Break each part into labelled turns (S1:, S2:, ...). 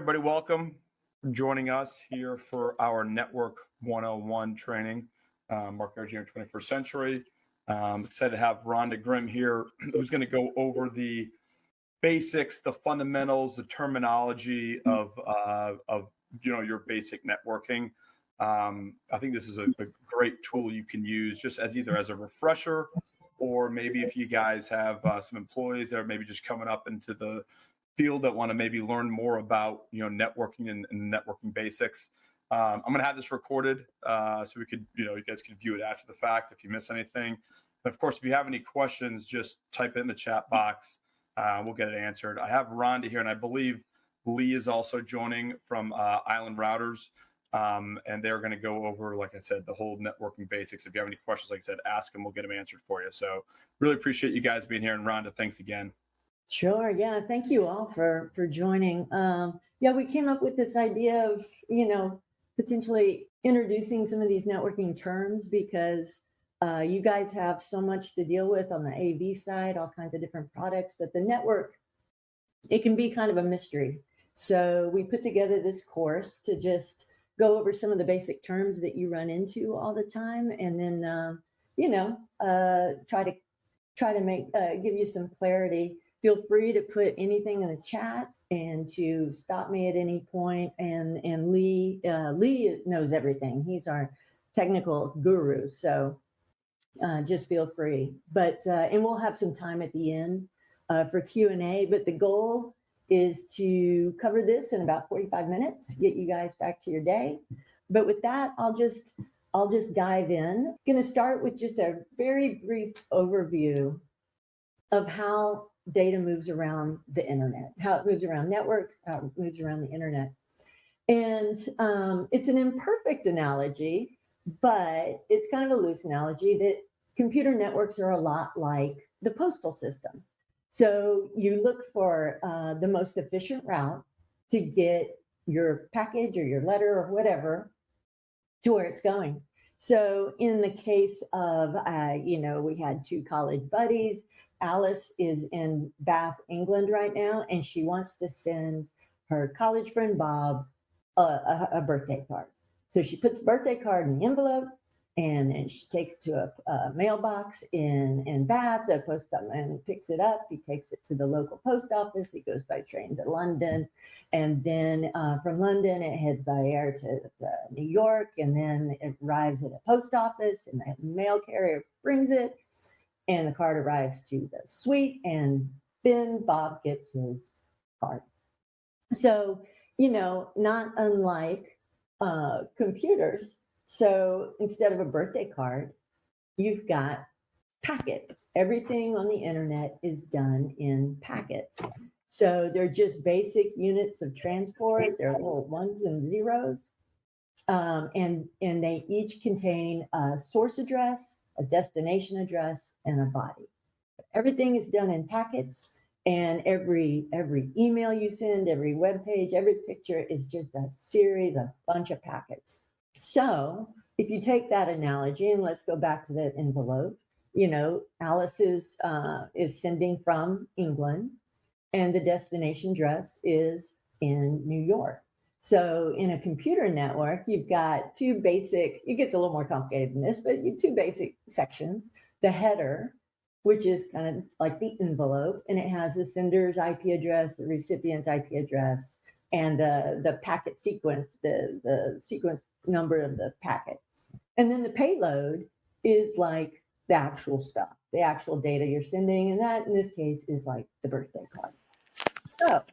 S1: everybody. Welcome for joining us here for our Network 101 training, Mark Engineering 21st Century. Excited to have Rhonda Grimm here, who's going to go over the basics, the fundamentals, the terminology of your basic networking. I think this is a great tool you can use just as either as a refresher, or maybe if you guys have some employees that are maybe just coming up into the field that want to maybe learn more about networking and networking basics. I'm going to have this recorded so we could you guys can view it after the fact if you miss anything. And of course, if you have any questions, just type it in the chat box. We'll get it answered. I have Rhonda here, and I believe Lee is also joining from Island Routers, and they're going to go over, like I said, the whole networking basics. If you have any questions, like I said, ask them. We'll get them answered for you. So really appreciate you guys being here. And Rhonda, thanks again.
S2: Sure. Yeah. Thank you all for joining. We came up with this idea of, potentially introducing some of these networking terms because you guys have so much to deal with on the AV side, all kinds of different products, but the network, it can be kind of a mystery. So we put together this course to just go over some of the basic terms that you run into all the time, and then, try to make, give you some clarity. Feel free to put anything in the chat and to stop me at any point. And Lee knows everything. He's our technical guru. So just feel free. But and we'll have some time at the end for Q&A. But the goal is to cover this in about 45 minutes, get you guys back to your day. But with that, I'll just dive in. Going to start with just a very brief overview of how data moves around the internet, how it moves around networks, how it moves around the internet. And it's an imperfect analogy, but it's kind of a loose analogy that computer networks are a lot like the postal system. So you look for the most efficient route to get your package or your letter or whatever to where it's going. So in the case of, we had two college buddies. Alice is in Bath, England right now, and she wants to send her college friend Bob a birthday card. So she puts the birthday card in the envelope, and then she takes it to a mailbox in Bath, the post and picks it up. He takes it to the local post office. He goes by train to London, and then from London it heads by air to New York, and then it arrives at a post office, and the mail carrier brings it, and the card arrives to the suite, and then Bob gets his card. So, not unlike computers. So instead of a birthday card, you've got packets. Everything on the internet is done in packets. So they're just basic units of transport. They're little ones and zeros. And they each contain a source address, a destination address, and a body. Everything is done in packets, and every email you send, every web page, every picture is just a bunch of packets. So if you take that analogy, and let's go back to that envelope, Alice is sending from England, and the destination address is in New York. So in a computer network, you've got two basic, it gets a little more complicated than this, but you have two basic sections. The header, which is kind of like the envelope, and it has the sender's IP address, the recipient's IP address, and the packet sequence, the sequence number of the packet. And then the payload is like the actual stuff, the actual data you're sending, and that in this case is like the birthday card. So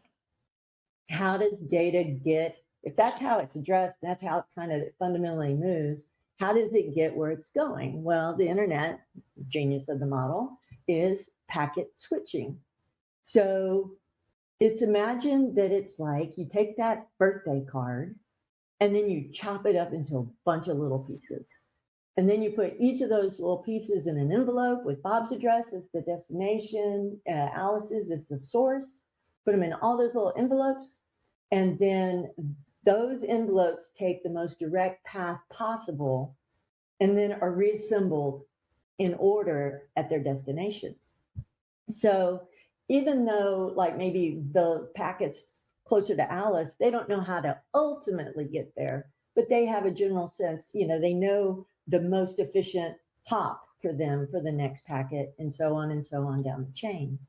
S2: how does data get, if that's how it's addressed, that's how it kind of fundamentally moves, how does it get where it's going? Well, the internet, genius of the model, is packet switching. So it's imagined that it's like you take that birthday card and then you chop it up into a bunch of little pieces. And then you put each of those little pieces in an envelope with Bob's address as the destination, Alice's is the source. Put them in all those little envelopes. And then those envelopes take the most direct path possible and then are reassembled in order at their destination. So even though like maybe the packets closer to Alice, they don't know how to ultimately get there, but they have a general sense, they know the most efficient hop for them for the next packet, and so on down the chain.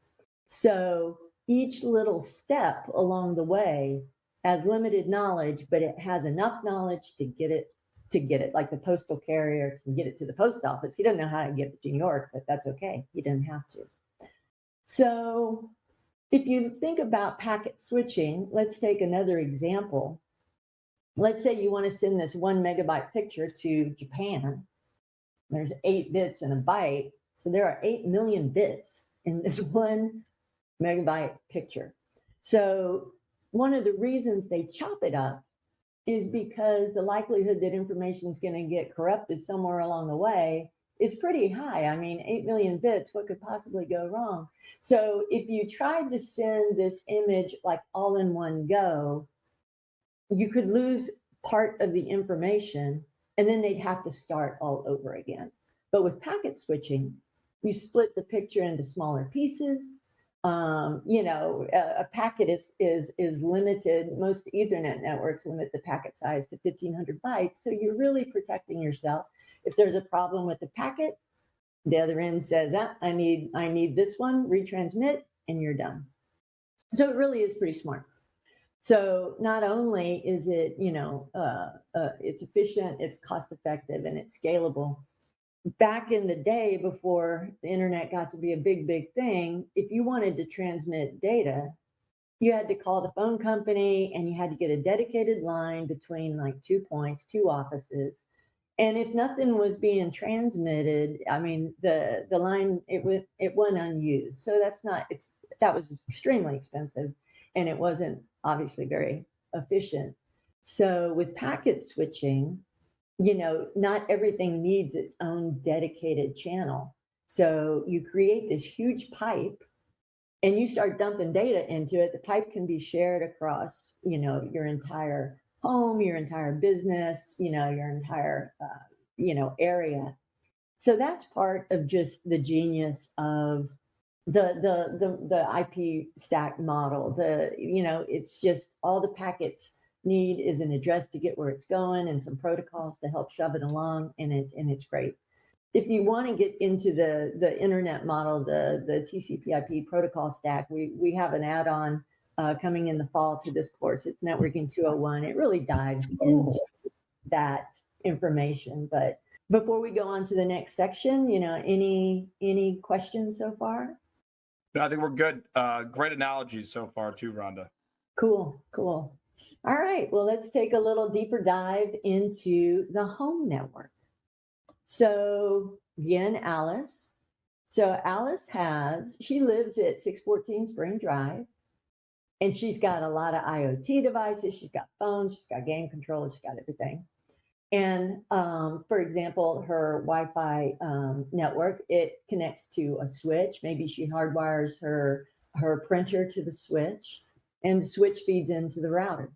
S2: So each little step along the way has limited knowledge, but it has enough knowledge to get it. Like the postal carrier can get it to the post office. He doesn't know how to get it to New York, but that's okay. He didn't have to. So if you think about packet switching, let's take another example. Let's say you want to send this 1 megabyte picture to Japan. There's 8 bits in a byte. So there are 8 million bits in this 1 megabyte picture. So one of the reasons they chop it up is because the likelihood that information is going to get corrupted somewhere along the way is pretty high. I mean, 8 million bits, what could possibly go wrong? So if you tried to send this image like all in one go, you could lose part of the information and then they'd have to start all over again. But with packet switching, you split the picture into smaller pieces. A packet is limited. Most Ethernet networks limit the packet size to 1,500 bytes. So you're really protecting yourself. If there's a problem with the packet, the other end says, I need this one, retransmit, and you're done. So it really is pretty smart. So not only is it, it's efficient, it's cost effective, and it's scalable. Back in the day, before the internet got to be a big thing, if you wanted to transmit data, you had to call the phone company and you had to get a dedicated line between like 2 points, 2 offices. And if nothing was being transmitted, I mean, the line, it went unused. So that was extremely expensive, and it wasn't obviously very efficient. So with packet switching, not everything needs its own dedicated channel. So you create this huge pipe and you start dumping data into it. The pipe can be shared across, your entire home, your entire business, your entire, area. So that's part of just the genius of the IP stack model. It's just all the packets need is an address to get where it's going and some protocols to help shove it along, and it's great. If you want to get into the internet model, the TCP/IP protocol stack, we have an add-on coming in the fall to this course. It's Networking 201. It really dives into that information. But before we go on to the next section, any questions so far?
S1: No, I think we're good. Great analogies so far too, Rhonda.
S2: Cool. All right, well, let's take a little deeper dive into the home network. So again, Alice. So Alice she lives at 614 Spring Drive, and she's got a lot of IoT devices. She's got phones, she's got game controllers, she's got everything. And for example, her Wi-Fi network, it connects to a switch. Maybe she hardwires her printer to the switch, and the switch feeds into the router.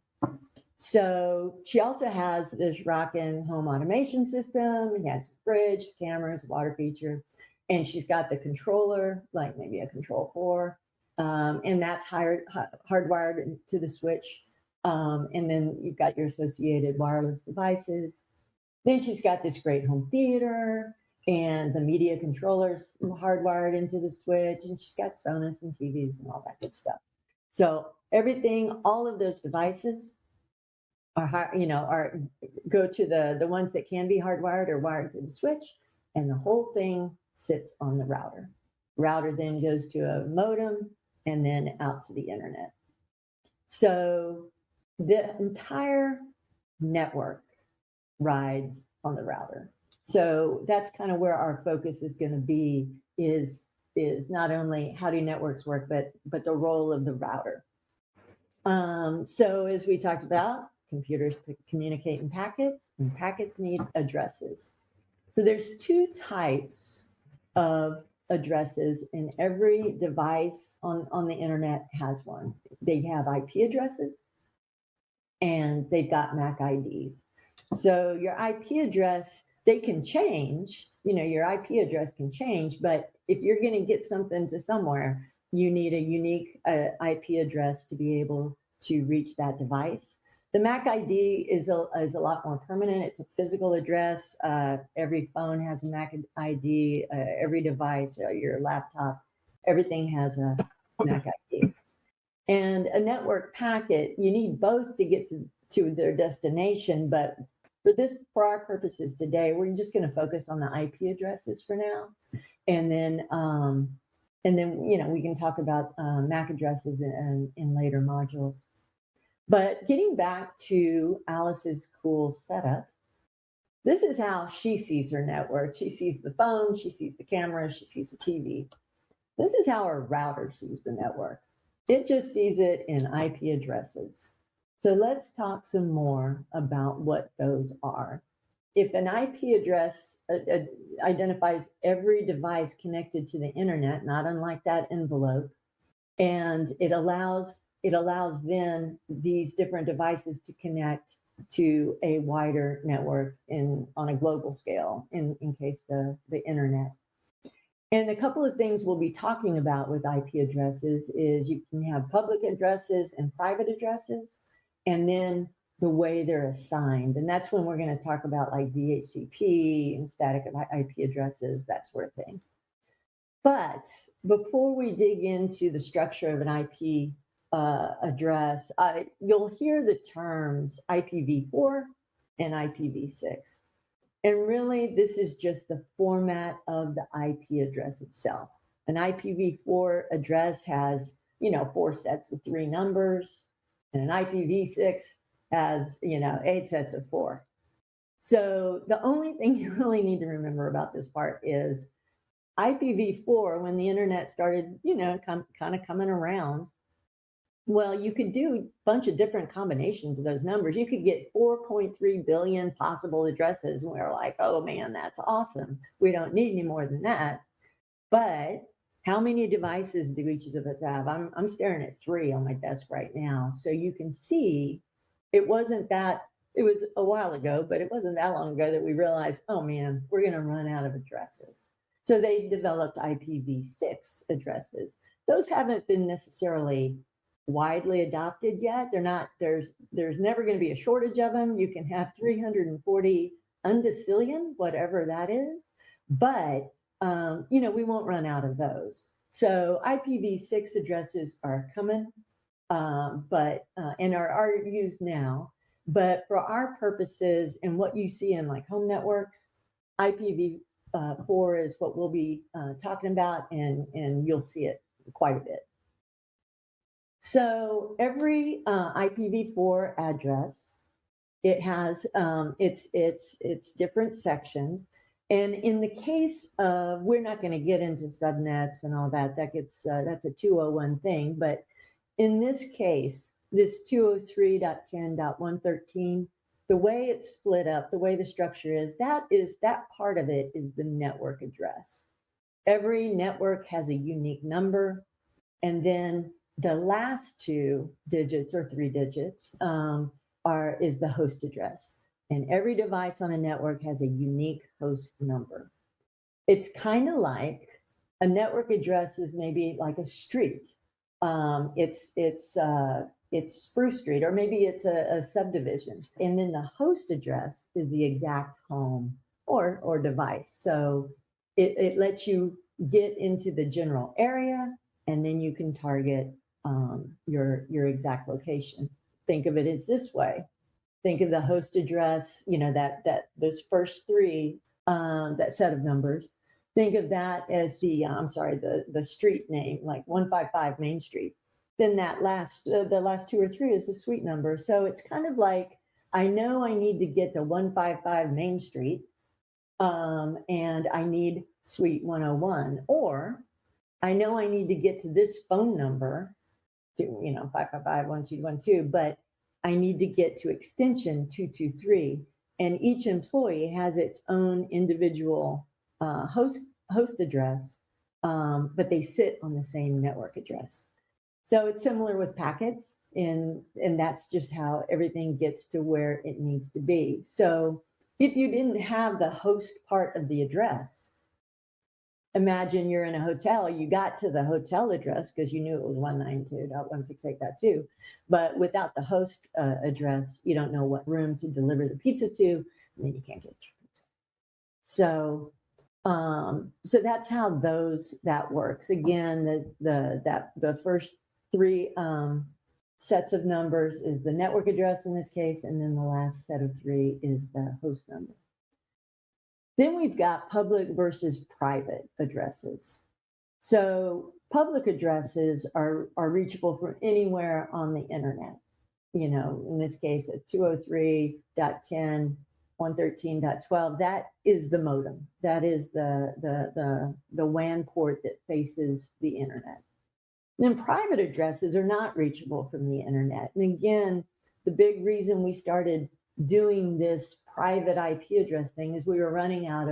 S2: So she also has this rockin' home automation system. It has a fridge, cameras, water feature, and she's got the controller, like maybe a Control 4, and that's hardwired to the switch. And then you've got your associated wireless devices. Then she's got this great home theater and the media controllers hardwired into the switch, and she's got Sonos and TVs and all that good stuff. So everything, all of those devices go to the ones that can be hardwired or wired to the switch, and the whole thing sits on the router. Router then goes to a modem and then out to the internet. So the entire network rides on the router. So that's kind of where our focus is going to be, is not only how do networks work, but the role of the router. So as we talked about, computers communicate in packets, and packets need addresses. So there's 2 types of addresses, and every device on the internet has one. They have IP addresses, and they've got MAC IDs. So your IP address, they can change, your IP address can change, but if you're going to get something to somewhere, you need a unique IP address to be able to reach that device. The MAC ID is a lot more permanent. It's a physical address. Every phone has a MAC ID. Every device, your laptop, everything has a MAC ID. And a network packet, you need both to get to their destination. But for our purposes today, we're just going to focus on the IP addresses for now, and then we can talk about MAC addresses in later modules. But getting back to Alice's cool setup, this is how she sees her network. She sees the phone, she sees the camera, she sees the TV. This is how our router sees the network. It just sees it in IP addresses. So let's talk some more about what those are. If an IP address identifies every device connected to the internet, not unlike that envelope, and it allows then these different devices to connect to a wider network on a global scale, in case the internet. And a couple of things we'll be talking about with IP addresses is you can have public addresses and private addresses, and then the way they're assigned. And that's when we're going to talk about like DHCP and static IP addresses, that sort of thing. But before we dig into the structure of an IP address, you'll hear the terms IPv4 and IPv6. And really, this is just the format of the IP address itself. An IPv4 address has, 4 sets of 3 numbers, and an IPv6 has, 8 sets of 4. So the only thing you really need to remember about this part is IPv4, when the internet started, kind of coming around, well, you could do a bunch of different combinations of those numbers. You could get 4.3 billion possible addresses. And we're like, oh man, that's awesome. We don't need any more than that. But how many devices do each of us have? I'm staring at 3 on my desk right now. So you can see it was a while ago, but it wasn't that long ago that we realized, oh man, we're going to run out of addresses. So they developed IPv6 addresses. Those haven't been necessarily widely adopted yet. They're not, there's never going to be a shortage of them. You can have 340 undecillion, whatever that is, but we won't run out of those. So IPv6 addresses are coming, and are used now. But for our purposes and what you see in like home networks, IPv4 is what we'll be talking about, and you'll see it quite a bit. So every IPv4 address, it has its different sections. And in the case of, we're not going to get into subnets and all that. That's a 201 thing. But in this case, this 203.10.113, the way it's split up, the way the structure is that part of it is the network address. Every network has a unique number, and then the last 2 digits or 3 digits is the host address. And every device on a network has a unique host number. It's kind of like a network address is maybe like a street. It's Spruce Street, or maybe it's a subdivision. And then the host address is the exact home or device. So it lets you get into the general area, and then you can target your exact location. Think of it as this way. Think of the host address, that those first 3, that set of numbers. Think of that as the street name, like 155 Main Street. Then the last 2 or 3 is the suite number. So it's kind of like, I know I need to get to 155 Main Street, and I need suite 101, or I know I need to get to this phone number, to 555-1212, but I need to get to extension 223, and each employee has its own individual host address, but they sit on the same network address. So it's similar with packets, and that's just how everything gets to where it needs to be. So if you didn't have the host part of the address, imagine you're in a hotel, you got to the hotel address because you knew it was 192.168.2, but without the host address, you don't know what room to deliver the pizza to, and then you can't get your pizza. So, so that's how that works. Again, the first three sets of numbers is the network address in this case, and then the last set of three is the host number. Then we've got public versus private addresses. So public addresses are reachable from anywhere on the internet. You know, in this case, at 203.10.113.12, that is the modem. That is the WAN port that faces the internet. And then private addresses are not reachable from the internet. And again, the big reason we started doing this private IP address thing is we were running out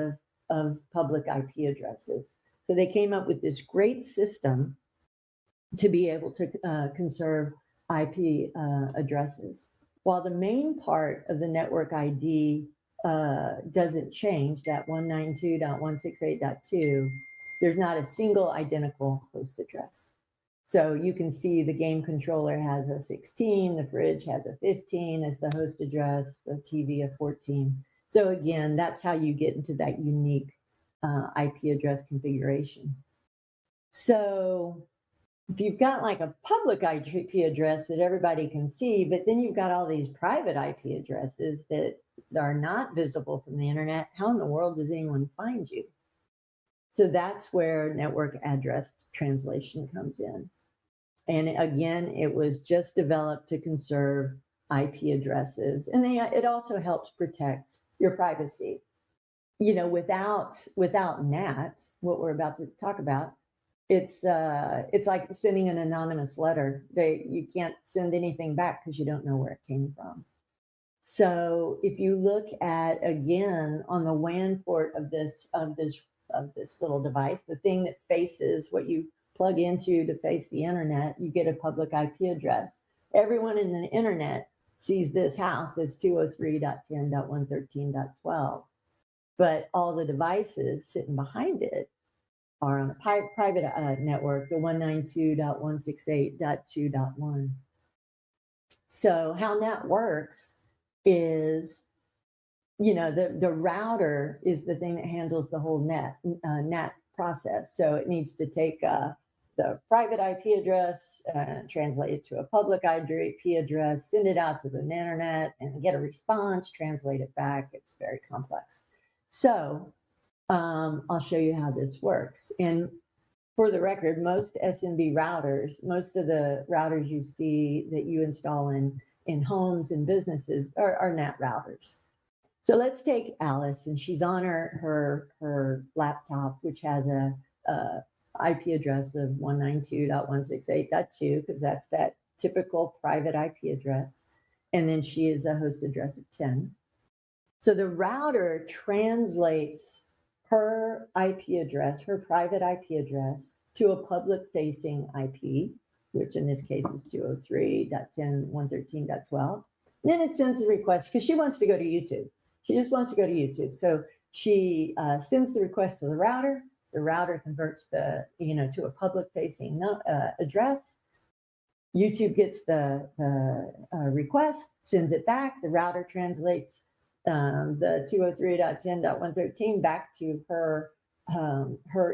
S2: of public IP addresses. So they came up with this great system to be able to conserve IP addresses. While the main part of the network ID doesn't change, that 192.168.2, there's not a single identical host address. So you can see the game controller has a 16, the fridge has a 15 as the host address, the TV a 14. So again, that's how you get into that unique IP address configuration. So if you've got like a public IP address that everybody can see, but then you've got all these private IP addresses that are not visible from the internet, how in the world does anyone find you? So that's where network address translation comes in. And again, it was just developed to conserve IP addresses. And it also helps protect your privacy. You know, without NAT, what we're about to talk about, it's like sending an anonymous letter. You can't send anything back because you don't know where it came from. So if you look at, again, on the WAN port of this little device, the thing that faces what you plug into to face the internet, you get a public IP address. Everyone in the internet sees this house as 203.10.113.12, but all the devices sitting behind it are on a private network, the 192.168.2.1. So how that works is, you know, the router is the thing that handles the whole NAT process. So it needs to take the private IP address, translate it to a public IP address, send it out to the internet and get a response, translate it back. It's very complex. So I'll show you how this works. And for the record, most SMB routers, most of the routers you see that you install in homes and businesses are NAT routers. So let's take Alice, and she's on her laptop, which has a IP address of 192.168.2, because that's that typical private IP address. And then she is a host address of 10. So the router translates her IP address, her private IP address, to a public-facing IP, which in this case is 203.10.113.12. Then it sends a request because she wants to go to YouTube. She just wants to go to YouTube. So she sends the request to the router. The router converts to a public-facing address. YouTube gets the request, sends it back. The router translates the 203.10.113 back to her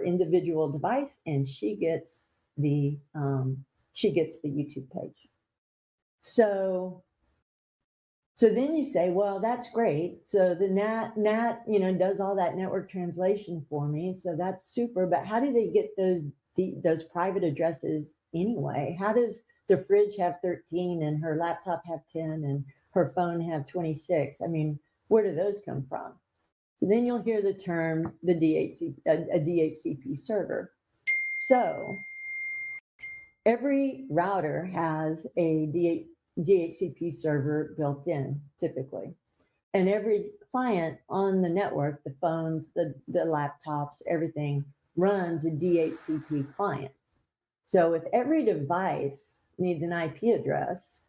S2: individual device, and she gets the YouTube page. So then you say, well, that's great. So the NAT does all that network translation for me. So that's super. But how do they get those private addresses anyway? How does the fridge have 13 and her laptop have 10 and her phone have 26? I mean, where do those come from? So then you'll hear the term a DHCP server. So every router has a DHCP server built in, typically. And every client on the network, the phones, the laptops, everything runs a DHCP client. So if every device needs an IP address,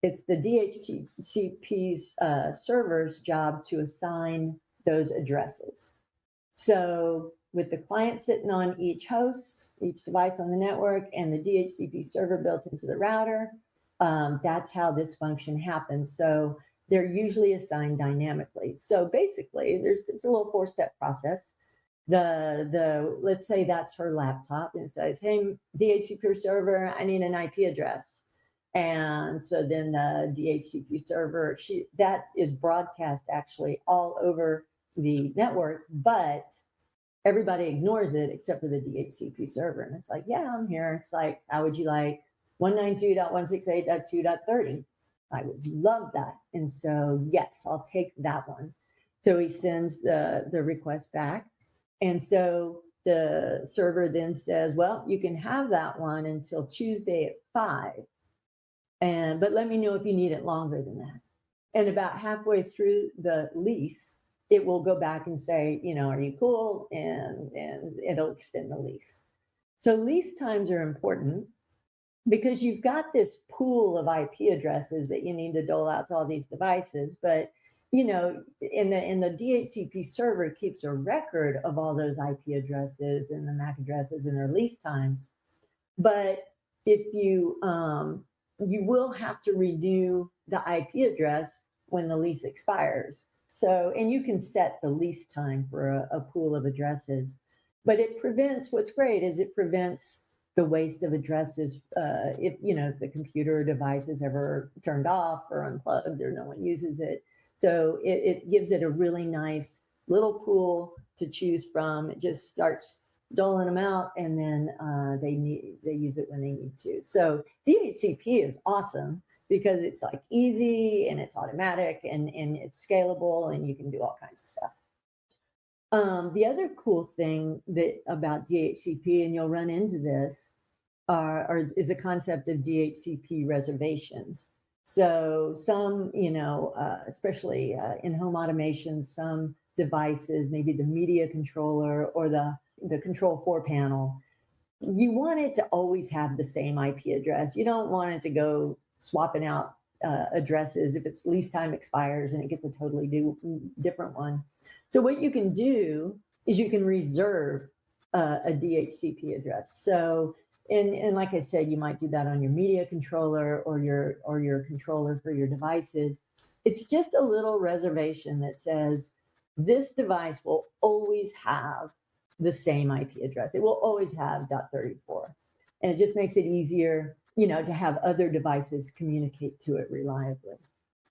S2: it's the DHCP's server's job to assign those addresses. So with the client sitting on each host, each device on the network, and the DHCP server built into the router, that's how this function happens. So they're usually assigned dynamically. So basically, it's a little 4-step process. Let's say that's her laptop, and it says, "Hey, DHCP server, I need an IP address." And so then the DHCP server, that is broadcast actually all over the network, but everybody ignores it except for the DHCP server. And it's like, yeah, I'm here. It's like, how would you like 192.168.2.30? I would love that. And so, yes, I'll take that one. So he sends the request back. And so the server then says, well, you can have that one until Tuesday at 5. But let me know if you need it longer than that. And about halfway through the lease, it will go back and say, are you cool? And it'll extend the lease. So lease times are important because you've got this pool of IP addresses that you need to dole out to all these devices. But, in the DHCP server keeps a record of all those IP addresses and the MAC addresses and their lease times. But if you will have to renew the IP address when the lease expires. So, and you can set the lease time for a pool of addresses, but what's great is it prevents the waste of addresses. If the computer device is ever turned off or unplugged or no one uses it. So it gives it a really nice little pool to choose from. It just starts doling them out, and then they use it when they need to. So DHCP is awesome because it's like easy and it's automatic and it's scalable and you can do all kinds of stuff. The other cool thing about DHCP, and you'll run into this, is the concept of DHCP reservations. So some, especially in home automation, some devices, maybe the media controller or the control 4 panel, you want it to always have the same IP address. You don't want it to go swapping out addresses if its lease time expires and it gets a totally different one. So what you can do is you can reserve a DHCP address. So, and like I said, you might do that on your media controller or your controller for your devices. It's just a little reservation that says this device will always have the same IP address. It will always have .34. And it just makes it easier, to have other devices communicate to it reliably.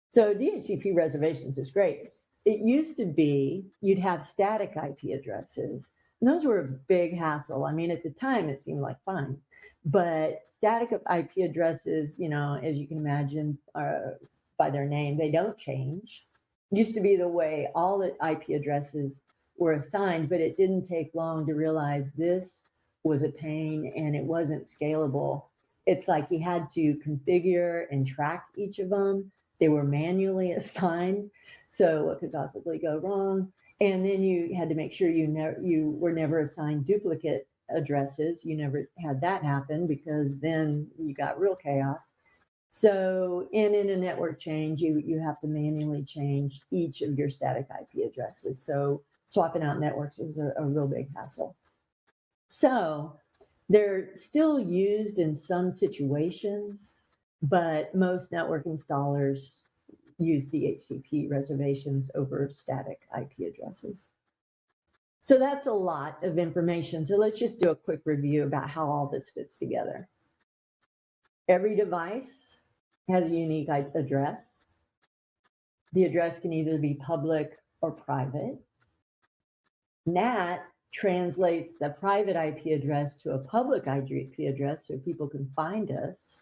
S2: So DHCP reservations is great. It used to be you'd have static IP addresses. And those were a big hassle. I mean, at the time, it seemed like fun. But static IP addresses, as you can imagine, by their name, they don't change. It used to be the way all the IP addresses were assigned, but it didn't take long to realize this was a pain and it wasn't scalable. It's like you had to configure and track each of them. They were manually assigned. So what could possibly go wrong? And then you had to make sure you were never assigned duplicate addresses. You never had that happen because then you got real chaos. So in a network change, you have to manually change each of your static IP addresses. So swapping out networks was a real big hassle. So they're still used in some situations, but most network installers use DHCP reservations over static IP addresses. So that's a lot of information. So let's just do a quick review about how all this fits together. Every device has a unique address. The address can either be public or private. NAT translates the private IP address to a public IP address so people can find us.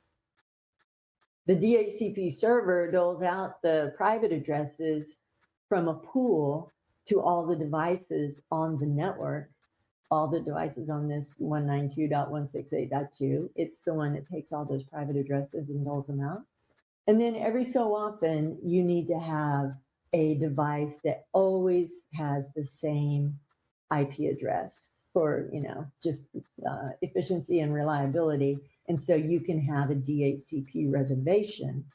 S2: The DHCP server doles out the private addresses from a pool to all the devices on the network, all the devices on this 192.168.2. It's the one that takes all those private addresses and doles them out. And then every so often, you need to have a device that always has the same IP address for, just efficiency and reliability. And so you can have a DHCP reservation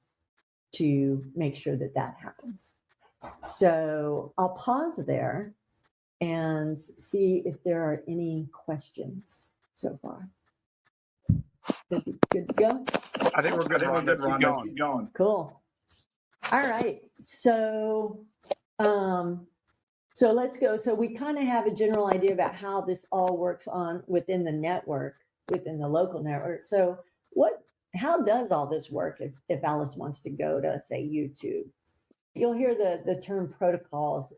S2: to make sure that happens. So I'll pause there and see if there are any questions so far. Good to go?
S1: I think we're good, Rhonda. Keep going.
S2: Cool. All right. So let's go. So we kind of have a general idea about how this all works on within the network, within the local network. So how does all this work if Alice wants to go to, say, YouTube? You'll hear the term protocols,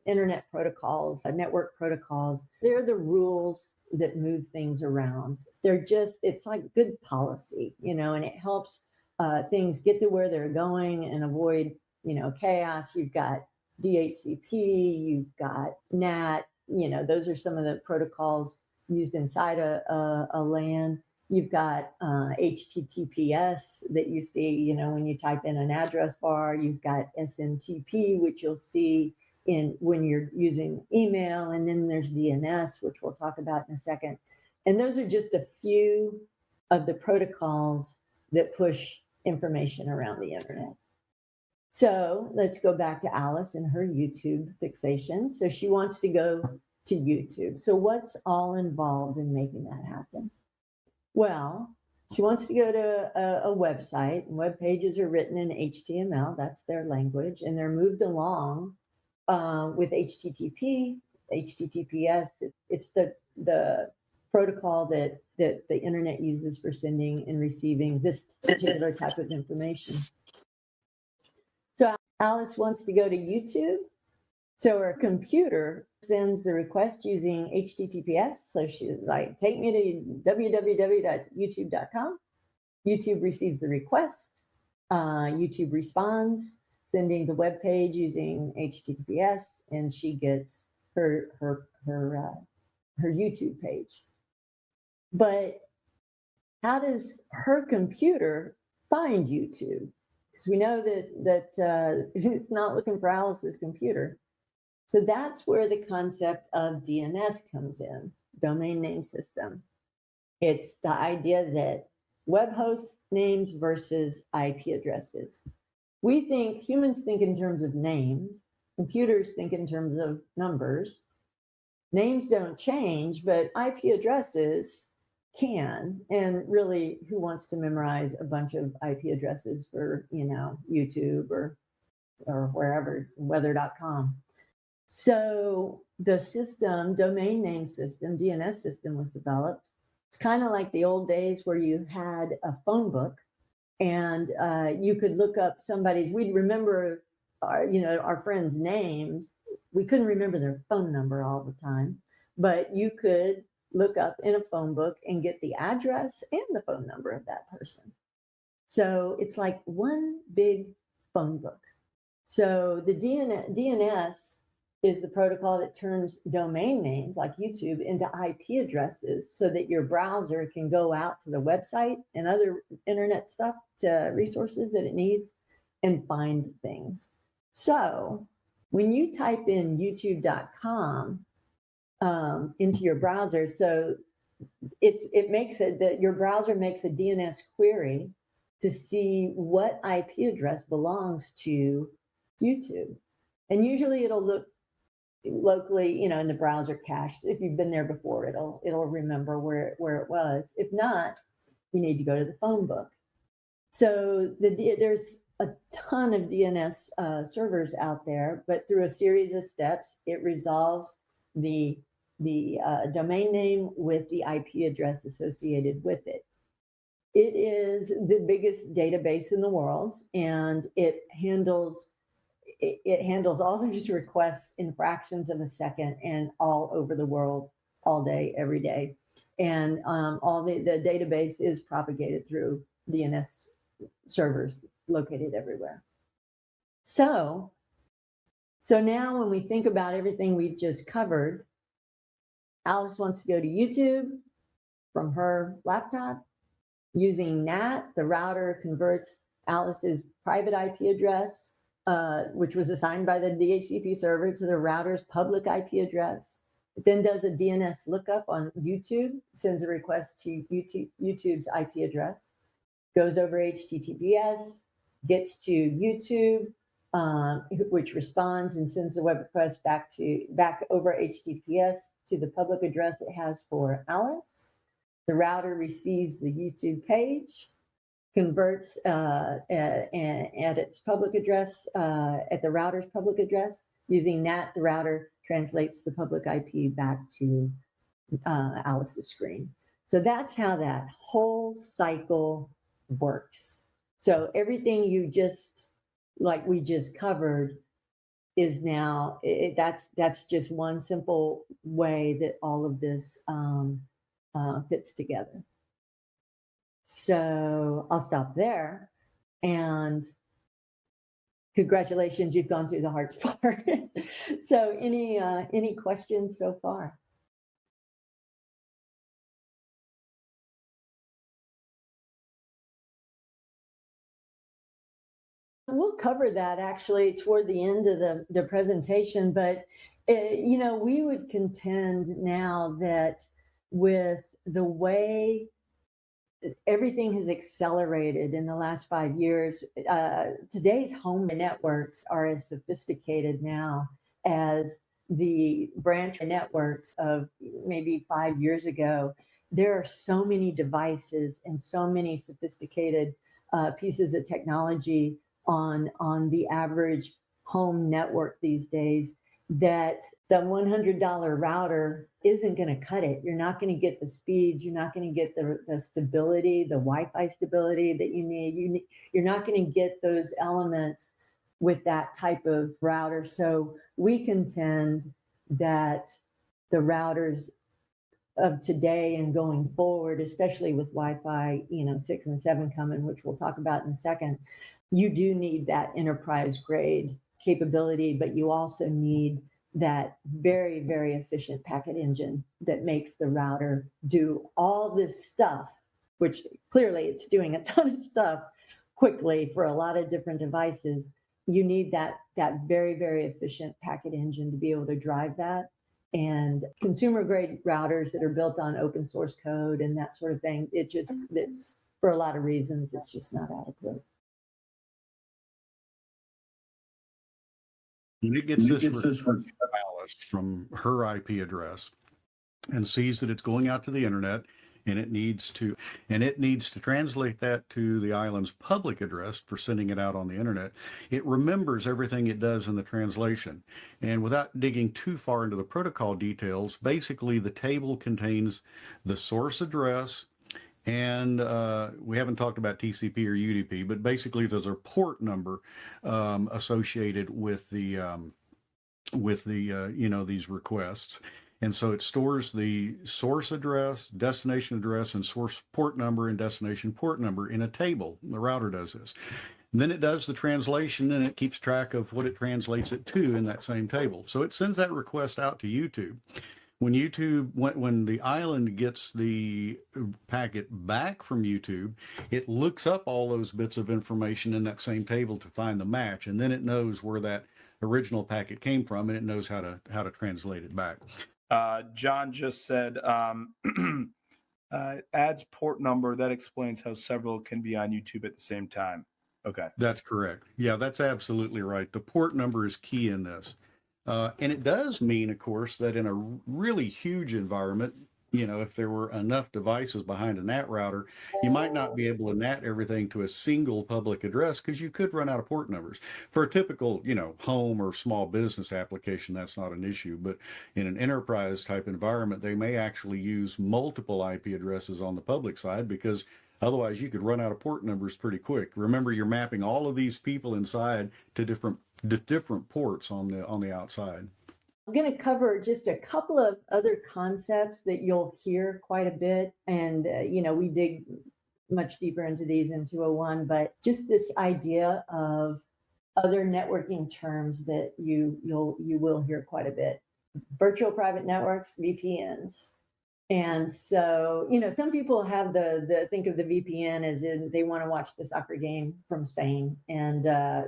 S2: internet protocols, network protocols. They're the rules that move things around. It's like good policy, and it helps things get to where they're going and avoid, chaos. You've got DHCP, you've got NAT, those are some of the protocols used inside a LAN. You've got HTTPS that you see, when you type in an address bar. You've got SMTP, which you'll see when you're using email. And then there's DNS, which we'll talk about in a second. And those are just a few of the protocols that push information around the internet. So let's go back to Alice and her YouTube fixation. So she wants to go to YouTube. So what's all involved in making that happen? Well, she wants to go to a website. Web pages are written in HTML. That's their language. And they're moved along with HTTP, HTTPS. It's the protocol that the internet uses for sending and receiving this particular type of information. So Alice wants to go to YouTube. So her computer sends the request using HTTPS. So she's like, take me to www.youtube.com. YouTube receives the request. YouTube responds, sending the web page using HTTPS, and she gets her YouTube page. But how does her computer find YouTube? Because we know that it's not looking for Alice's computer. So that's where the concept of DNS comes in, domain name system. It's the idea that web host names versus IP addresses. Humans think in terms of names, computers think in terms of numbers. Names don't change, but IP addresses can. And really, who wants to memorize a bunch of IP addresses for, YouTube or wherever, weather.com? So the system, domain name system, DNS system, was developed. It's kind of like the old days where you had a phone book and you could look up we'd remember our friends' names. We couldn't remember their phone number all the time, but you could look up in a phone book and get the address and the phone number of that person. So it's like one big phone book. So the DNS is the protocol that turns domain names like YouTube into IP addresses so that your browser can go out to the website and other internet stuff, to resources that it needs, and find things. So when you type in youtube.com into your browser, so it makes it that your browser makes a DNS query to see what IP address belongs to YouTube. And usually it'll look locally, in the browser cache. If you've been there before, it'll remember where it was. If not, you need to go to the phone book. So there's a ton of DNS servers out there, but through a series of steps, it resolves the domain name with the IP address associated with it. It is the biggest database in the world, and it handles all these requests in fractions of a second and all over the world, all day, every day. And all the database is propagated through DNS servers located everywhere. So now when we think about everything we've just covered, Alice wants to go to YouTube from her laptop using NAT. The router converts Alice's private IP address, which was assigned by the DHCP server, to the router's public IP address. It then does a DNS lookup on YouTube, sends a request to YouTube's IP address, goes over HTTPS, gets to YouTube, which responds and sends the web request back over HTTPS to the public address it has for Alice. The router receives the YouTube page, converts at its public address, at the router's public address. Using that, the router translates the public IP back to Alice's screen. So that's how that whole cycle works. So everything we just covered is now, that's just one simple way that all of this fits together. So I'll stop there, and congratulations, you've gone through the hard part. So any questions so far? We'll cover that actually toward the end of the presentation, but we would contend now that with the way everything has accelerated in the last 5 years, today's home networks are as sophisticated now as the branch networks of maybe 5 years ago. There are so many devices and so many sophisticated pieces of technology on the average home network these days that the $100 router isn't going to cut it. You're not going to get the speeds. You're not going to get the stability, the Wi-Fi stability that you need. You're not going to get those elements with that type of router. So we contend that the routers of today and going forward, especially with Wi-Fi, 6 and 7 coming, which we'll talk about in a second, you do need that enterprise grade capability, but you also need that very, very efficient packet engine that makes the router do all this stuff, which clearly it's doing a ton of stuff quickly for a lot of different devices. You need that very, very efficient packet engine to be able to drive that. And consumer grade routers that are built on open source code and that sort of thing, it's for a lot of reasons, it's just not adequate.
S3: And it gets this from Alice from her IP address and sees that it's going out to the internet, and it needs to translate that to the island's public address for sending it out on the internet. It remembers everything it does in the translation. And without digging too far into the protocol details, basically the table contains the source address, and we haven't talked about TCP or UDP, but basically there's a port number associated with the these requests. And so it stores the source address, destination address, and source port number and destination port number in a table. The router does this. And then it does the translation, and it keeps track of what it translates it to in that same table. So it sends that request out to YouTube. When the island gets the packet back from YouTube, it looks up all those bits of information in that same table to find the match, and then it knows where that original packet came from, and it knows how to translate it back.
S1: John just said adds port number. That explains how several can be on YouTube at the same time. Okay.
S3: That's correct. Yeah, that's absolutely right. The port number is key in this. And it does mean, of course, that in a really huge environment, if there were enough devices behind a NAT router, you might not be able to NAT everything to a single public address because you could run out of port numbers. For a typical, home or small business application, that's not an issue. But in an enterprise type environment, they may actually use multiple IP addresses on the public side because otherwise you could run out of port numbers pretty quick. Remember, you're mapping all of these people inside to different ports on the outside.
S2: I'm going to cover just a couple of other concepts that you'll hear quite a bit. And, we dig much deeper into these in 201, but just this idea of other networking terms that you will hear quite a bit. Virtual private networks, VPNs. And so, some people have think of the VPN as in they want to watch the soccer game from Spain and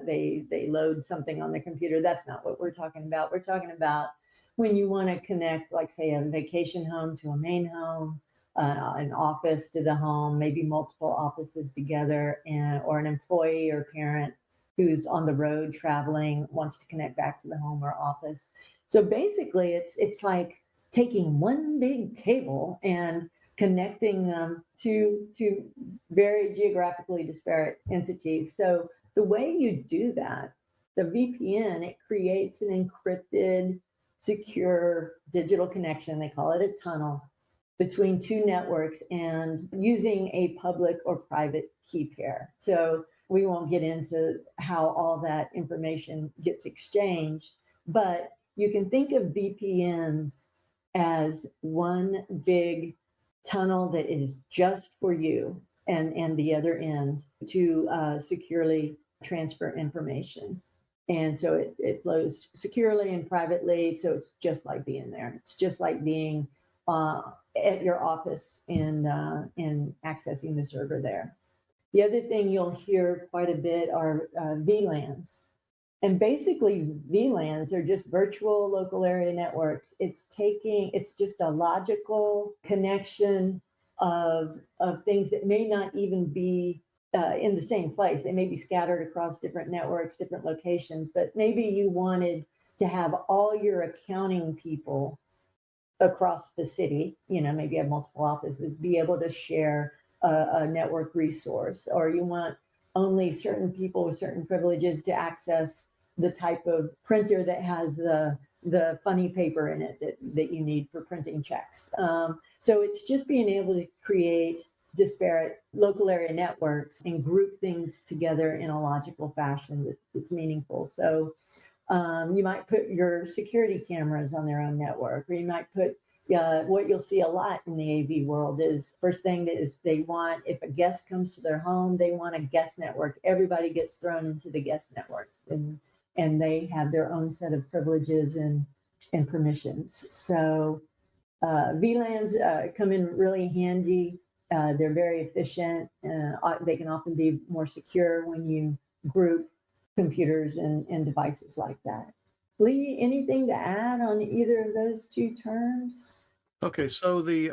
S2: they load something on the computer. That's not what we're talking about. We're talking about when you want to connect, like say a vacation home to a main home, an office to the home, maybe multiple offices together, or an employee or parent who's on the road traveling, wants to connect back to the home or office. So basically, it's like taking one big cable and connecting them to very geographically disparate entities. So the way you do that, the VPN, it creates an encrypted, secure digital connection. They call it a tunnel between two networks and using a public or private key pair. So we won't get into how all that information gets exchanged, but you can think of VPNs as one big tunnel that is just for you and the other end to securely transfer information. And so it flows securely and privately. So it's just like being there. It's just like being at your office and accessing the server there. The other thing you'll hear quite a bit are VLANs. And basically, VLANs are just virtual local area networks. It's just a logical connection of things that may not even be in the same place. They may be scattered across different networks, different locations, but maybe you wanted to have all your accounting people across the city, maybe you have multiple offices, be able to share a network resource, or you want only certain people with certain privileges to access the type of printer that has the funny paper in it that you need for printing checks. So it's just being able to create disparate local area networks and group things together in a logical fashion that's meaningful. So you might put your security cameras on their own network, or you might put what you'll see a lot in the AV world is first thing that is they want, if a guest comes to their home, they want a guest network. Everybody gets thrown into the guest network, and they have their own set of privileges and permissions. So VLANs come in really handy. They're very efficient. They can often be more secure when you group computers and devices like that. Lee, anything to add on either of those two terms?
S3: Okay, so the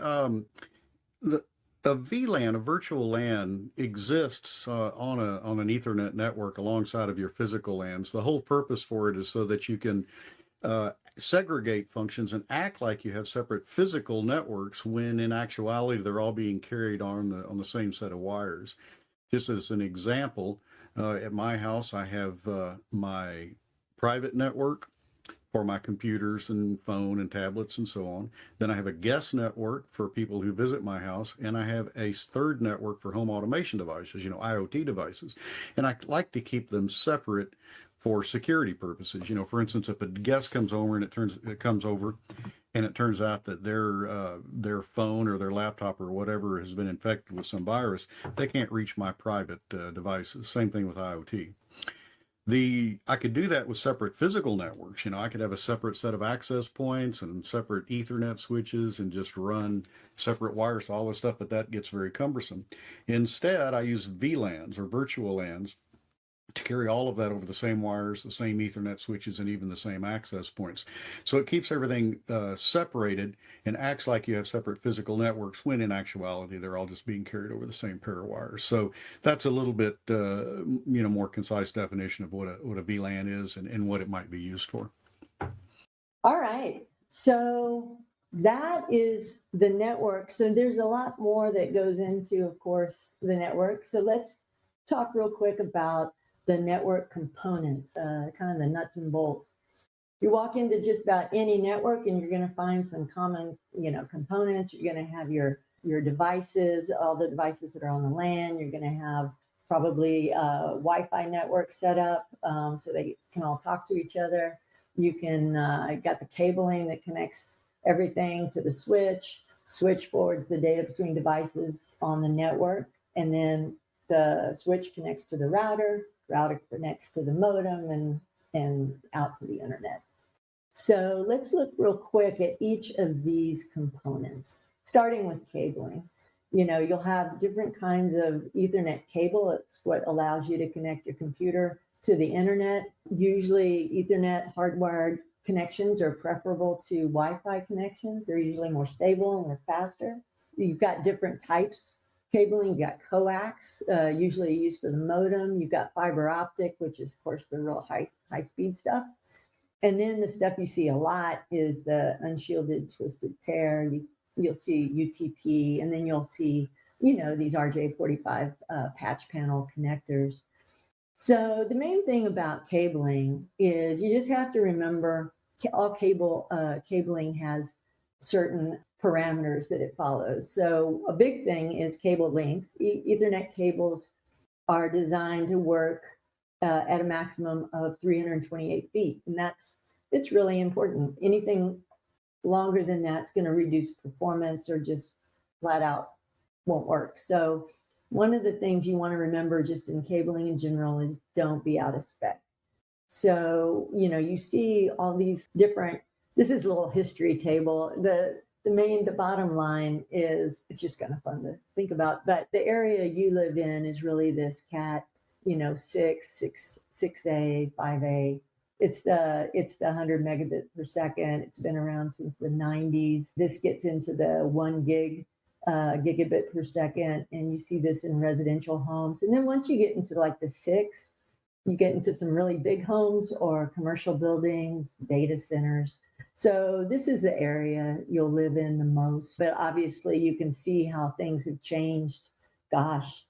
S3: a VLAN, a virtual LAN, exists on an Ethernet network alongside of your physical LANs. The whole purpose for it is so that you can segregate functions and act like you have separate physical networks when in actuality they're all being carried on the same set of wires. Just as an example, at my house I have my private network for my computers and phone and tablets and so on. Then I have a guest network for people who visit my house, and I have a third network for home automation devices, IoT devices. And I like to keep them separate for security purposes. For instance, if a guest comes over and it turns out that their phone or their laptop or whatever has been infected with some virus, they can't reach my private devices. Same thing with IoT. I could do that with separate physical networks. I could have a separate set of access points and separate Ethernet switches and just run separate wires, all this stuff, but that gets very cumbersome. Instead, I use VLANs or virtual LANs to carry all of that over the same wires, the same Ethernet switches, and even the same access points. So it keeps everything separated and acts like you have separate physical networks when in actuality they're all just being carried over the same pair of wires. So that's a little bit more concise definition of what a VLAN is and what it might be used for.
S2: All right. So that is the network. So there's a lot more that goes into, of course, the network. So let's talk real quick about the network components, kind of the nuts and bolts. You walk into just about any network and you're going to find some common, components. You're going to have your devices, all the devices that are on the LAN. You're going to have probably a Wi-Fi network set up so they can all talk to each other. You can got the cabling that connects everything to the switch. Switch forwards the data between devices on the network, and then the switch connects to the router connects to the modem and out to the internet. So let's look real quick at each of these components, starting with cabling. You'll have different kinds of Ethernet cable. It's what allows you to connect your computer to the internet. Usually Ethernet hardwired connections are preferable to Wi-Fi connections. They're usually more stable and they're faster. You've got different types cabling. You got coax, usually used for the modem. You've got fiber optic, which is, of course, the real high speed stuff. And then the stuff you see a lot is the unshielded twisted pair. You'll see UTP, and then you'll see, these RJ45 patch panel connectors. So the main thing about cabling is you just have to remember all cabling has certain parameters that it follows. So a big thing is cable lengths. Ethernet cables are designed to work at a maximum of 328 feet, and it's really important. Anything longer than that's going to reduce performance or just flat out won't work. So one of the things you want to remember just in cabling in general is don't be out of spec. So, you see all these different, this is a little history table. The bottom line is, it's just kind of fun to think about, but the area you live in is really this cat, 6A, 5A. It's the 100 megabit per second. It's been around since the 90s. This gets into the 1 gigabit per second, and you see this in residential homes. And then once you get into like the 6, you get into some really big homes or commercial buildings, data centers. So this is the area you'll live in the most. But obviously you can see how things have changed. Gosh,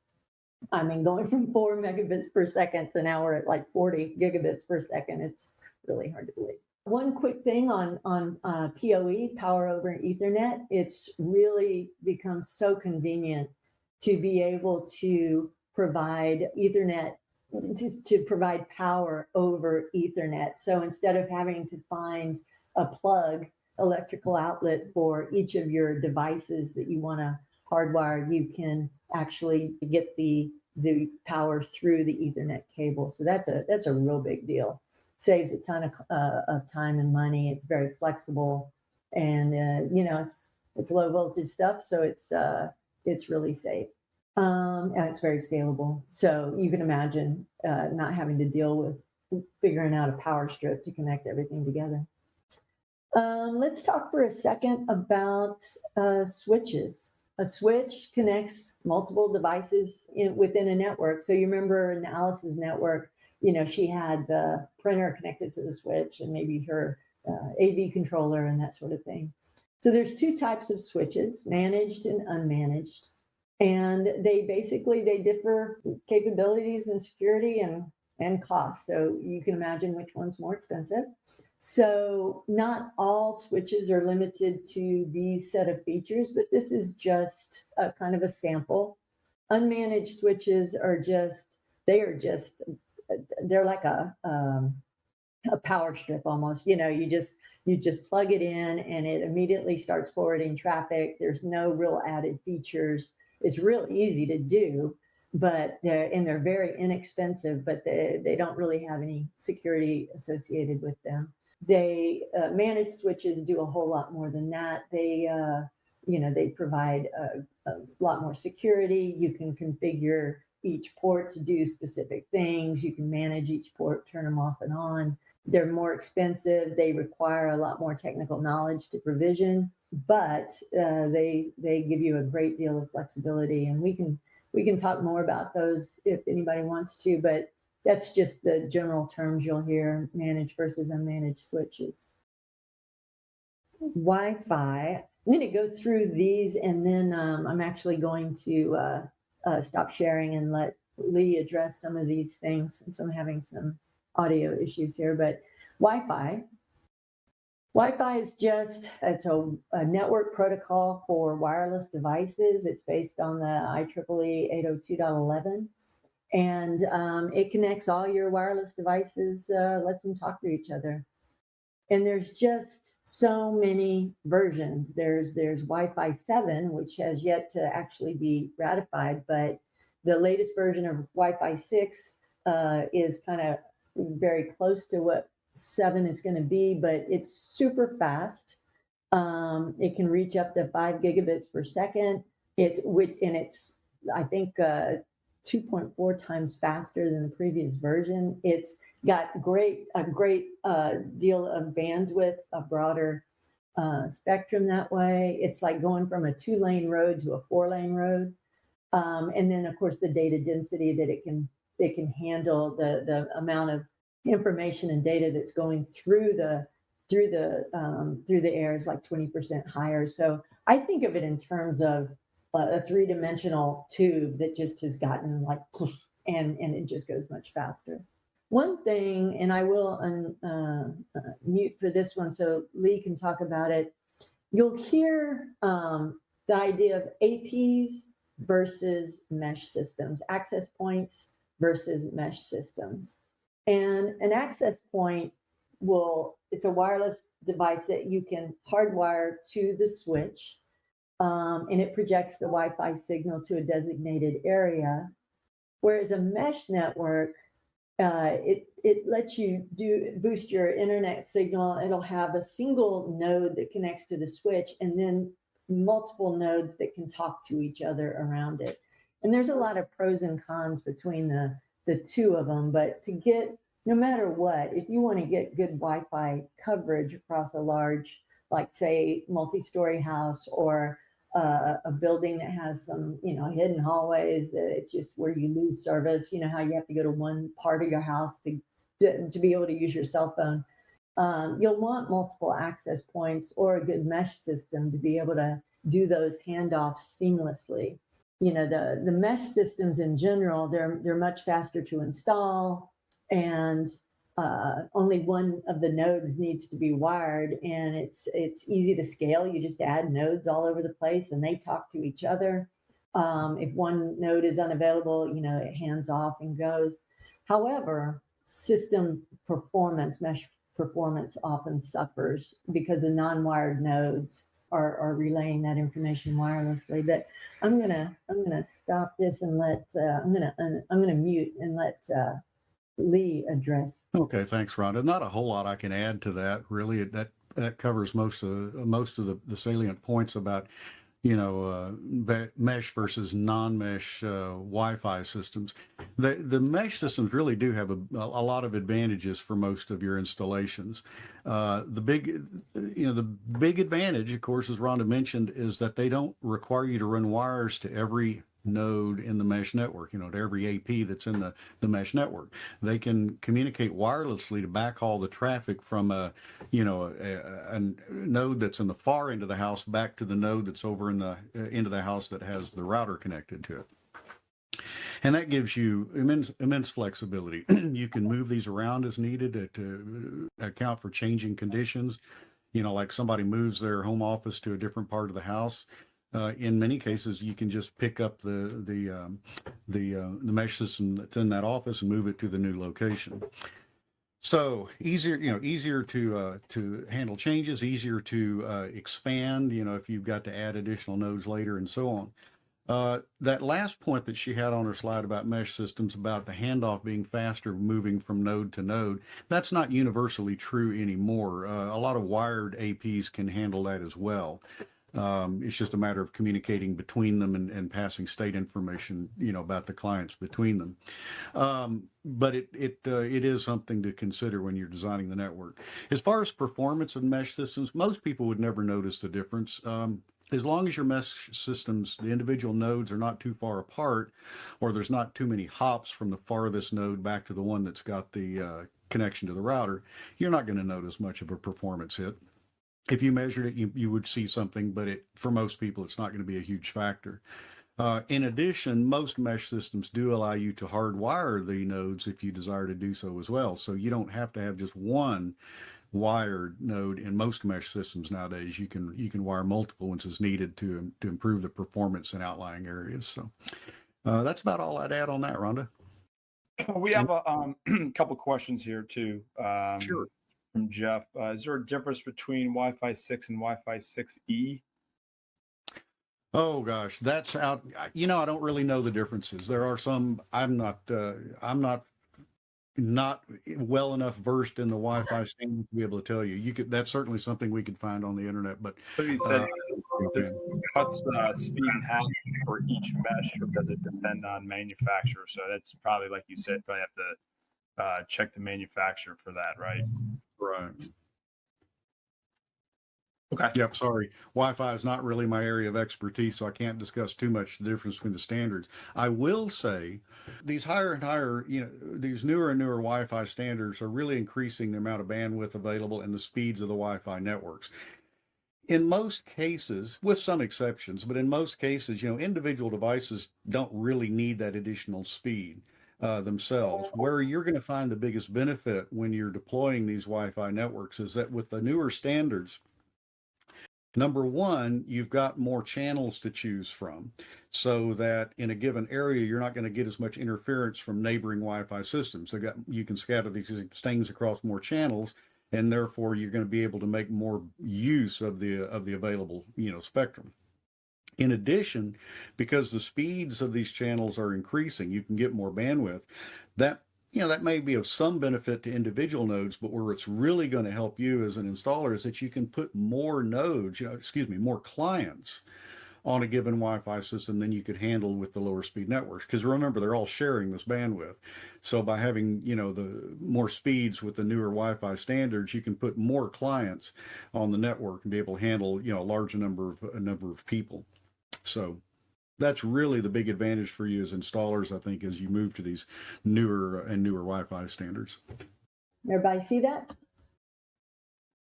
S2: I mean, going from 4 megabits per second to now we're at like 40 gigabits per second. It's really hard to believe. One quick thing on PoE, power over Ethernet. It's really become so convenient to be able to provide Ethernet, to provide power over Ethernet. So instead of having to find a electrical outlet for each of your devices that you want to hardwire, you can actually get the power through the Ethernet cable. So that's a real big deal. Saves a ton of time and money. It's very flexible, and it's low voltage stuff, so it's really safe, and it's very scalable. So you can imagine not having to deal with figuring out a power strip to connect everything together. Let's talk for a second about switches. A switch connects multiple devices within a network. So you remember in Alice's network, she had the printer connected to the switch and maybe her AV controller and that sort of thing. So there's two types of switches, managed and unmanaged. And they differ capabilities and security and cost. So you can imagine which one's more expensive. So not all switches are limited to these set of features, but this is just a kind of a sample. Unmanaged switches they're like a power strip almost. You just plug it in and it immediately starts forwarding traffic. There's no real added features. It's real easy to do, but they're very inexpensive, but they don't really have any security associated with them. They managed switches do a whole lot more than that. They provide a lot more security. You can configure each port to do specific things. You can manage each port, turn them off and on. They're more expensive. They require a lot more technical knowledge to provision, but they give you a great deal of flexibility. And we can talk more about those if anybody wants to, but that's just the general terms you'll hear, managed versus unmanaged switches. Wi-Fi. I'm going to go through these, and then I'm actually going to stop sharing and let Lee address some of these things, since I'm having some audio issues here. But Wi-Fi is it's a network protocol for wireless devices. It's based on the IEEE 802.11. And it connects all your wireless devices, lets them talk to each other. And there's just so many versions. There's Wi-Fi 7, which has yet to actually be ratified, but the latest version of Wi-Fi 6 is kind of very close to what 7 is going to be, but it's super fast. It can reach up to 5 gigabits per second. It's I think 2.4 times faster than the previous version. It's got a great deal of bandwidth, a broader spectrum that way. It's like going from a 2-lane road to a 4-lane road. And then of course the data density that it can handle, the amount of information and data that's going through the air is like 20% higher. So I think of it in terms of a three-dimensional tube that just has gotten like, and it just goes much faster. One thing, and I will mute for this one so Lee can talk about it. You'll hear the idea of APs versus mesh systems, access points versus mesh systems. And an access point it's a wireless device that you can hardwire to the switch, and it projects the Wi-Fi signal to a designated area. Whereas a mesh network, it lets you boost your internet signal. It'll have a single node that connects to the switch, and then multiple nodes that can talk to each other around it. And there's a lot of pros and cons between the two of them, but no matter what, if you want to get good Wi-Fi coverage across a large, like say, multi-story house or a building that has some, hidden hallways that it's just where you lose service, how you have to go to one part of your house to be able to use your cell phone. You'll want multiple access points or a good mesh system to be able to do those handoffs seamlessly. The mesh systems in general, they're much faster to install, and only one of the nodes needs to be wired, and it's easy to scale. You just add nodes all over the place and they talk to each other. If one node is unavailable, it hands off and goes. However, system performance, mesh performance often suffers because the non-wired nodes are relaying that information wirelessly. But I'm gonna stop this and I'm gonna mute and let Lee address.
S3: Okay, thanks, Rhonda. Not a whole lot I can add to that. Really, that covers most of the salient points about mesh versus non-mesh Wi-Fi systems. The mesh systems really do have a lot of advantages for most of your installations. The big advantage, of course, as Rhonda mentioned, is that they don't require you to run wires to every node in the mesh network, to every AP that's in the mesh network. They can communicate wirelessly to backhaul the traffic from a node that's in the far end of the house back to the node that's over in the end of the house that has the router connected to it. And that gives you immense flexibility. You can move these around as needed to account for changing conditions. Like somebody moves their home office to a different part of the house. In many cases, you can just pick up the mesh system that's in that office and move it to the new location. So easier to handle changes, easier to expand. If you've got to add additional nodes later and so on. That last point that she had on her slide about mesh systems, about the handoff being faster moving from node to node, that's not universally true anymore. A lot of wired APs can handle that as well. It's just a matter of communicating between them and passing state information, about the clients between them. But it is something to consider when you're designing the network. As far as performance of mesh systems, most people would never notice the difference. As long as your mesh systems, the individual nodes are not too far apart, or there's not too many hops from the farthest node back to the one that's got the connection to the router, you're not going to notice much of a performance hit. If you measured it, you would see something, but for most people, it's not going to be a huge factor. In addition, most mesh systems do allow you to hardwire the nodes if you desire to do so as well. So you don't have to have just one wired node in most mesh systems nowadays. You can wire multiple ones as needed to improve the performance in outlying areas. So that's about all I'd add on that, Rhonda.
S1: We have a couple questions here too.
S3: Sure.
S1: From Jeff. Is there a difference between Wi-Fi 6 and Wi-Fi 6E?
S3: Oh gosh, that's out. I don't really know the differences. There are some. I'm not well enough versed in the Wi-Fi standard to be able to tell you. That's certainly something we could find on the internet. But
S1: he said it cuts speed in half for each mesh, or does it depend on manufacturer? So that's probably, like you said, probably have to check the manufacturer for that, right?
S3: Right.
S1: Okay.
S3: Yep, sorry. Wi-Fi is not really my area of expertise, so I can't discuss too much the difference between the standards. I will say these higher and higher, these newer and newer Wi-Fi standards are really increasing the amount of bandwidth available and the speeds of the Wi-Fi networks. In most cases, with some exceptions, but in most cases, individual devices don't really need that additional speed themselves. Where you're going to find the biggest benefit when you're deploying these Wi-Fi networks is that with the newer standards, number one, you've got more channels to choose from, so that in a given area, you're not going to get as much interference from neighboring Wi-Fi systems. You can scatter these things across more channels, and therefore you're going to be able to make more use of the available spectrum. In addition, because the speeds of these channels are increasing, you can get more bandwidth. That may be of some benefit to individual nodes, but where it's really going to help you as an installer is that you can put more nodes, more clients on a given Wi-Fi system than you could handle with the lower speed networks. Because remember, they're all sharing this bandwidth. So by having, the more speeds with the newer Wi-Fi standards, you can put more clients on the network and be able to handle, a larger number of people. So that's really the big advantage for you as installers, I think, as you move to these newer Wi-Fi standards.
S2: Everybody see that?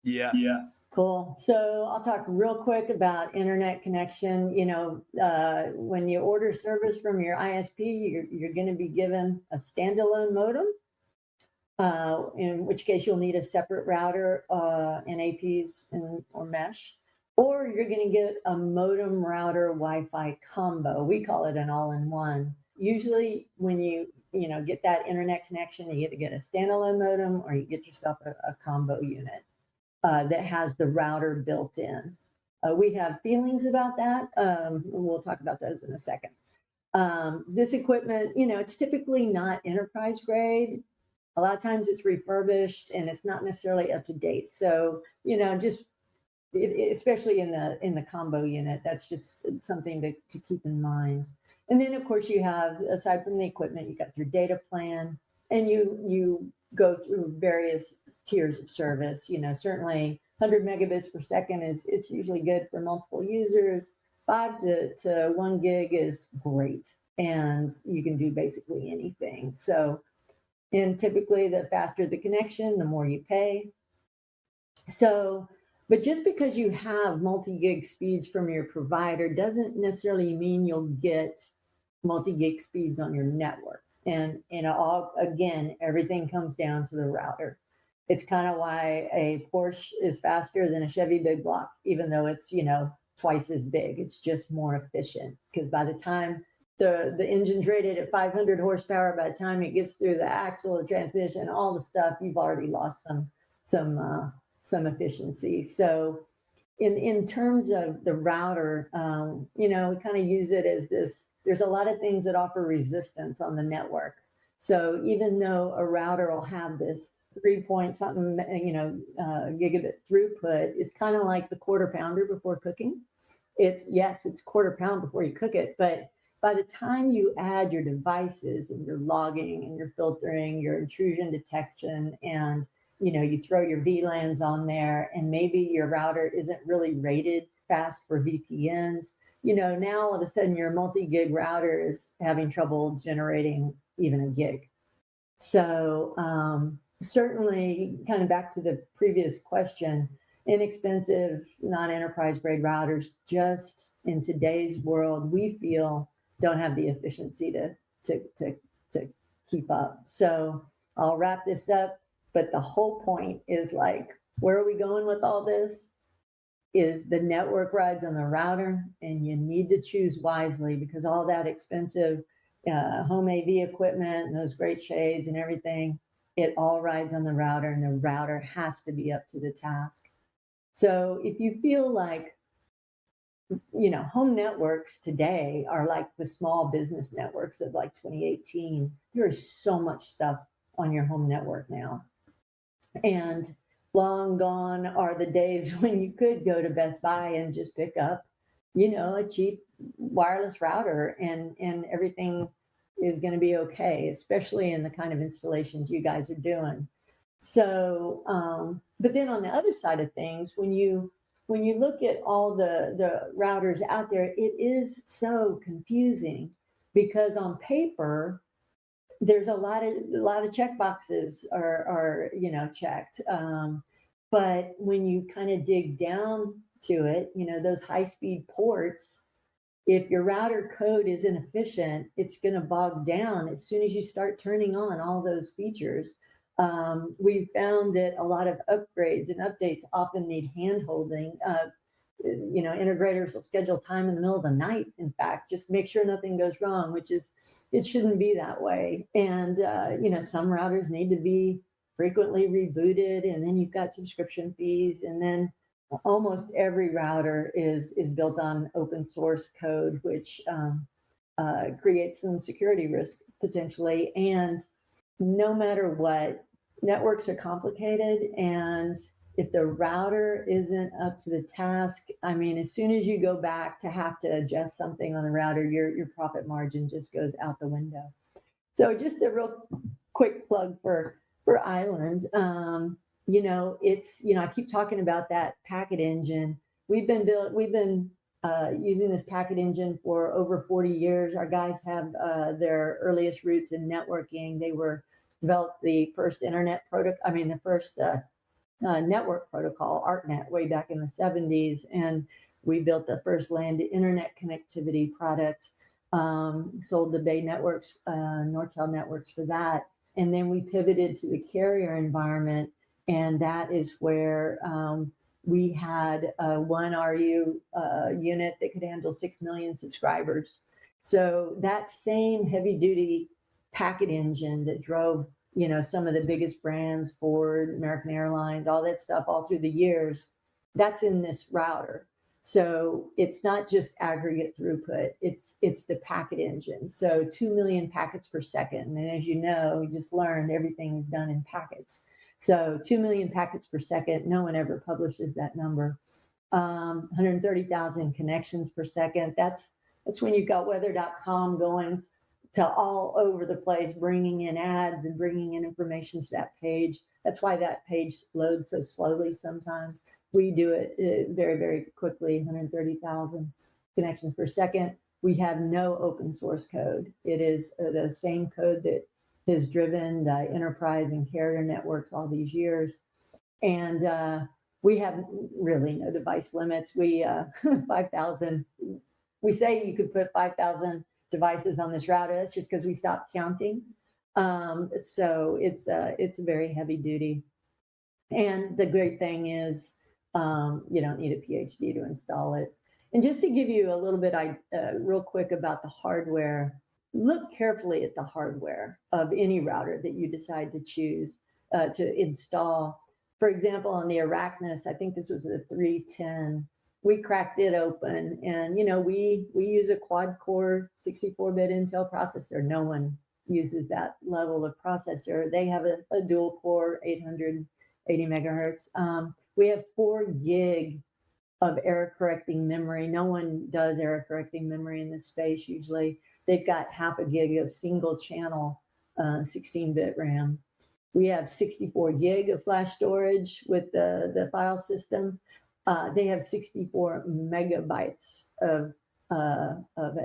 S1: Yes.
S2: Cool. So I'll talk real quick about internet connection. When you order service from your ISP, you're going to be given a standalone modem, in which case you'll need a separate router and APs or mesh. Or you're going to get a modem router Wi-Fi combo. We call it an all-in-one. Usually when you get that internet connection, you either get a standalone modem or you get yourself a combo unit that has the router built in. We have feelings about that. We'll talk about those in a second. This equipment, it's typically not enterprise grade. A lot of times it's refurbished and it's not necessarily up to date. So, especially in the combo unit, that's just something to keep in mind. And then of course you have, aside from the equipment, you got your data plan, and you go through various tiers of service. Certainly 100 megabits per second it's usually good for multiple users. 5 to 1 gig is great, and you can do basically anything. So, and typically the faster the connection, the more you pay. So, but just because you have multi-gig speeds from your provider doesn't necessarily mean you'll get multi-gig speeds on your network. And again, everything comes down to the router. It's kind of why a Porsche is faster than a Chevy big block, even though it's, twice as big. It's just more efficient, because by the time the engine's rated at 500 horsepower, by the time it gets through the axle, the transmission, all the stuff, you've already lost some efficiency. So in terms of the router, we kind of use it as this. There's a lot of things that offer resistance on the network. So even though a router will have this 3 point something, gigabit throughput, it's kind of like the quarter pounder before cooking. It's quarter pound before you cook it, but by the time you add your devices and your logging and your filtering, your intrusion detection, and you throw your VLANs on there, and maybe your router isn't really rated fast for VPNs, now all of a sudden your multi-gig router is having trouble generating even a gig. So certainly, kind of back to the previous question, inexpensive, non-enterprise grade routers just in today's world, we feel, don't have the efficiency to keep up. So I'll wrap this up, but the whole point is, where are we going with all this? Is the network rides on the router, and you need to choose wisely, because all that expensive home AV equipment and those great shades and everything, it all rides on the router, and the router has to be up to the task. So if you feel like, home networks today are like the small business networks of 2018, there's so much stuff on your home network now. And long gone are the days when you could go to Best Buy and just pick up, a cheap wireless router, and everything is going to be okay, especially in the kind of installations you guys are doing. So, but then on the other side of things, when you when you look at all the routers out there, it is so confusing because on paper, there's a lot of check boxes are checked. But when you kind of dig down to it, those high speed ports, if your router code is inefficient, it's going to bog down as soon as you start turning on all those features. We found that a lot of upgrades and updates often need hand holding. Integrators will schedule time in the middle of the night, in fact, just make sure nothing goes wrong, it shouldn't be that way. And, some routers need to be frequently rebooted, and then you've got subscription fees. And then almost every router is built on open source code, which creates some security risk potentially. And no matter what, networks are complicated, and if the router isn't up to the task, I mean, as soon as you go back to have to adjust something on the router, your profit margin just goes out the window. So just a real quick plug for Island. I keep talking about that packet engine. We've been using this packet engine for over 40 years. Our guys have their earliest roots in networking. They developed the first internet the first network protocol, ArtNet, way back in the 70s. And we built the first LAN to internet connectivity product, sold to Bay Networks, Nortel Networks for that. And then we pivoted to the carrier environment. And that is where we had one RU unit that could handle 6 million subscribers. So that same heavy duty packet engine that drove some of the biggest brands, Ford, American Airlines, all that stuff all through the years, that's in this router. So it's not just aggregate throughput, it's the packet engine. So 2 million packets per second. And as you know, we just learned everything is done in packets. So 2 million packets per second, no one ever publishes that number. 130,000 connections per second. That's when you've got weather.com going to all over the place, bringing in ads and bringing in information to that page. That's why that page loads so slowly sometimes. We do it very, very quickly, 130,000 connections per second. We have no open source code. It is the same code that has driven the enterprise and carrier networks all these years. And we have really no device limits. 5,000, we say you could put 5,000 devices on this router. That's just because we stopped counting. So it's very heavy duty. And the great thing is you don't need a PhD to install it. And just to give you a little bit real quick about the hardware, look carefully at the hardware of any router that you decide to choose to install. For example, on the Arachnus, I think this was the 310, we cracked it open, and we use a quad core 64-bit Intel processor. No one uses that level of processor. They have a dual core 880 megahertz. We have 4 gig of error correcting memory. No one does error correcting memory in this space usually. They've got half a gig of single channel 16-bit RAM. We have 64 gig of flash storage with the file system. They have 64 megabytes of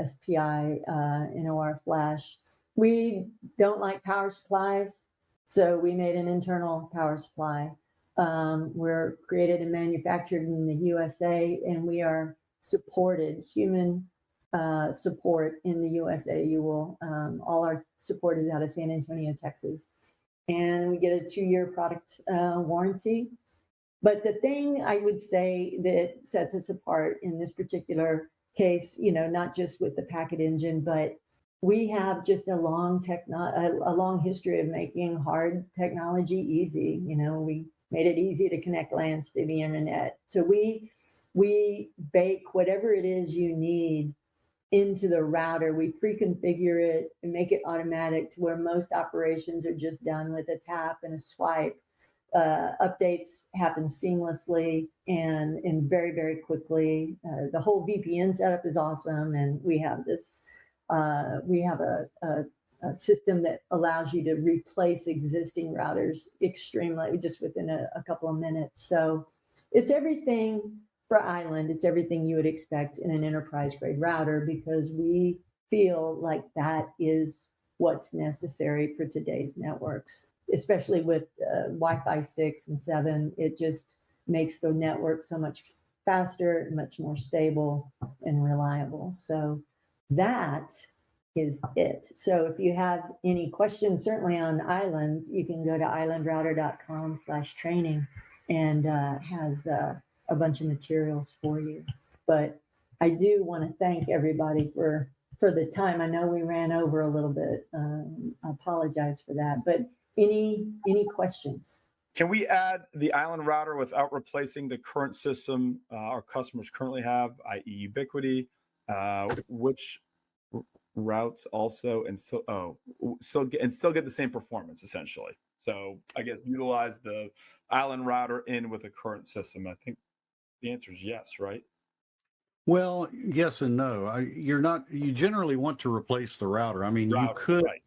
S2: SPI NOR flash. We don't like power supplies, so we made an internal power supply. We're created and manufactured in the USA, and we are supported, human support in the USA. You will, all our support is out of San Antonio, Texas. And we get a 2-year product warranty. But the thing I would say that sets us apart in this particular case, not just with the packet engine, but we have just a long history of making hard technology easy. We made it easy to connect LANs to the internet. So we bake whatever it is you need into the router. We pre-configure it and make it automatic to where most operations are just done with a tap and a swipe. Updates happen seamlessly and very, very quickly. The whole VPN setup is awesome, and we have this. We have a system that allows you to replace existing routers extremely just within a couple of minutes. So it's everything for Island, it's everything you would expect in an enterprise grade router, because we feel like that is what's necessary for today's networks, especially with Wi-Fi 6 and 7. It just makes the network so much faster, much more stable and reliable. So that is it. So if you have any questions, certainly on Island, you can go to islandrouter.com/training, and has a bunch of materials for you. But I do want to thank everybody for the time. I know we ran over a little bit. I apologize for that. But any questions?
S1: Can we add the Island router without replacing the current system our customers currently have, i.e. Ubiquity, which routes also and still get the same performance essentially? So I guess utilize the Island router in with the current system. I think the answer is yes, right?
S3: Well, yes and no. You generally want to replace the router. I mean, you could,
S1: right.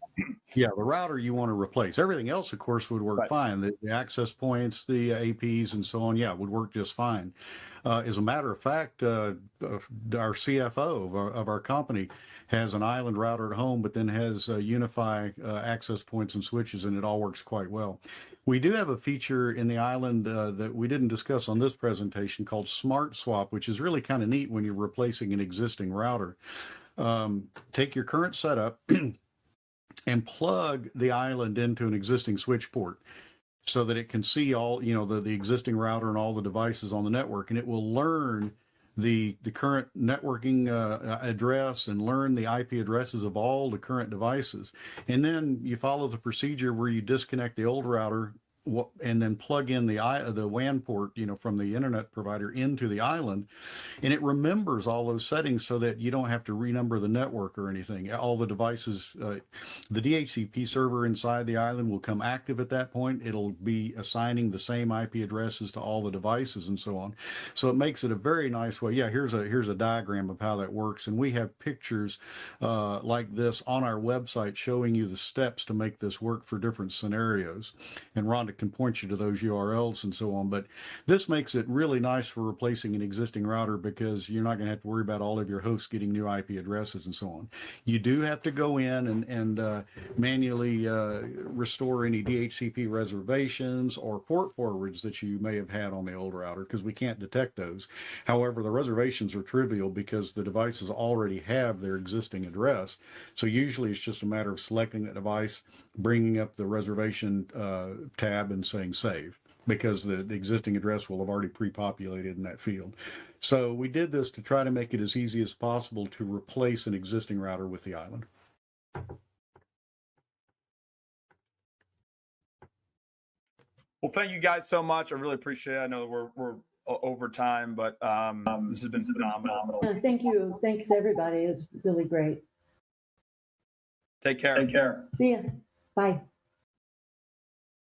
S3: Yeah, the router you want to replace. Everything else, of course, would work
S1: Right.
S3: fine. The access points, the APs, and so on, yeah, would work just fine. As a matter of fact, our CFO of our company has an Island router at home, but then has Unify access points and switches, and it all works quite well. We do have a feature in the Island that we didn't discuss on this presentation called Smart Swap, which is really kind of neat when you're replacing an existing router. Take your current setup and plug the Island into an existing switch port so that it can see all, the existing router and all the devices on the network, and it will learn the current networking address and learn the IP addresses of all the current devices. And then you follow the procedure where you disconnect the old router and then plug in the WAN port, from the internet provider into the Island, and it remembers all those settings so that you don't have to renumber the network or anything. All the devices, the DHCP server inside the Island will come active at that point. It'll be assigning the same IP addresses to all the devices and so on. So it makes it a very nice way. Yeah, here's a diagram of how that works, and we have pictures like this on our website showing you the steps to make this work for different scenarios. And Rhonda can point you to those URLs and so on. But this makes it really nice for replacing an existing router, because you're not going to have to worry about all of your hosts getting new IP addresses and so on. You do have to go in and manually restore any DHCP reservations or port forwards that you may have had on the old router, because we can't detect those. However, the reservations are trivial because the devices already have their existing address. So usually it's just a matter of selecting that device, bringing up the reservation tab and saying save, because the existing address will have already pre-populated in that field. So we did this to try to make it as easy as possible to replace an existing router with the Island.
S1: Well, thank you guys so much. I really appreciate it. I know we're over time, but this has been phenomenal.
S2: Thank you. Thanks, everybody. It was really great.
S1: Take care.
S2: See ya. Bye.